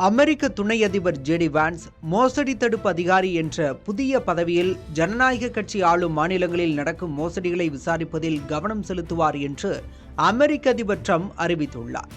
அமெரிக்க துணை அதிபர் ஜேடி வான்ஸ் மோசடி தடுப்பு அதிகாரி என்ற புதிய பதவியில் ஜனநாயக கட்சி ஆளும் மாநிலங்களில் நடக்கும் மோசடிகளை விசாரிப்பதில் கவனம் செலுத்துவார் என்று அமெரிக்க அதிபர் ட்ரம்ப் அறிவித்துள்ளார்.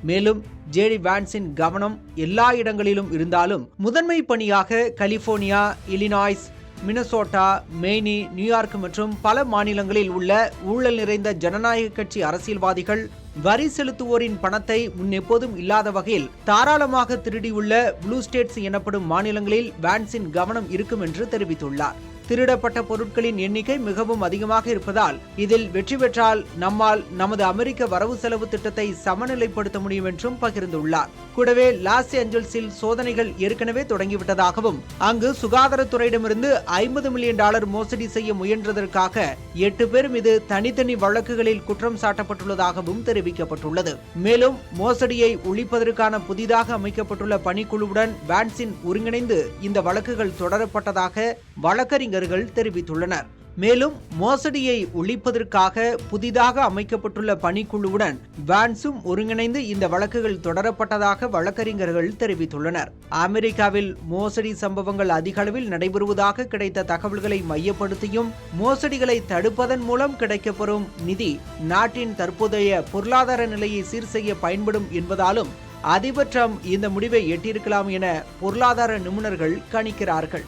மேலும் ஜேடி வான்ஸின் கவனம் எல்லா இடங்களிலும் இருந்தாலும் முதன்மை பணியாக கலிபோர்னியா, இல்லினாய்ஸ், மினசோட்டா, மேனி, நியூயார்க் மற்றும் பல மாநிலங்களில் உள்ள ஊழல் நிறைந்த ஜனநாயக கட்சி அரசியல்வாதிகள் வரி செலுத்துவோரின் பணத்தை முன்னெப்போதும் இல்லாத வகையில் தாராளமாக திருடியுள்ள ப்ளூ ஸ்டேட்ஸ் எனப்படும் மாநிலங்களில் வான்ஸின் கவனம் இருக்கும் என்று தெரிவித்துள்ளார். திருடப்பட்ட பொருட்களின் எண்ணிக்கை மிகவும் அதிகமாக இருப்பதால் இதில் வெற்றி பெற்றால் நம்மால் நமது அமெரிக்க வரவு செலவு திட்டத்தை சமநிலைப்படுத்த முடியும் என்றும் பகிர்ந்துள்ளார். கூடவே லாஸ் ஏஞ்சல்ஸில் சோதனைகள் ஏற்கனவே தொடங்கிவிட்டதாகவும் அங்கு சுகாதாரத்துறையிடமிருந்து $50 மில்லியன் மோசடி செய்ய முயன்றதற்காக 8 பேர் மீது தனித்தனி வழக்குகளில் குற்றம் சாட்டப்பட்டுள்ளதாகவும் தெரிவிக்கப்பட்டுள்ளது. மேலும் மோசடியை ஒழிப்பதற்கான புதிதாக அமைக்கப்பட்டுள்ள பணிக்குழுவுடன் வான்ஸின் ஒருங்கிணைந்து இந்த வழக்குகள் தொடரப்பட்டதாக வழக்கறிஞர்கள் தெரிவித்துள்ளனர். மேலும் மோசடியை ஒழிப்பதற்காக புதிதாக அமைக்கப்பட்டுள்ள பணிக்குழுவுடன் வான்ஸும் ஒருங்கிணைந்து இந்த வழக்குகள் தொடரப்பட்டதாக வழக்கறிஞர்கள் தெரிவித்துள்ளனர். அமெரிக்காவில் மோசடி சம்பவங்கள் அதிக அளவில் நடைபெறுவதாக கிடைத்த தகவல்களை மையப்படுத்தியும் மோசடிகளை தடுப்பதன் மூலம் கிடைக்கப்பெறும் நிதி நாட்டின் தற்போதைய பொருளாதார நிலையை சீர் செய்ய பயன்படும் என்பதாலும் அதிபர் ட்ரம்ப் இந்த முடிவை எட்டியிருக்கலாம் என பொருளாதார நிபுணர்கள் கணிக்கிறார்கள்.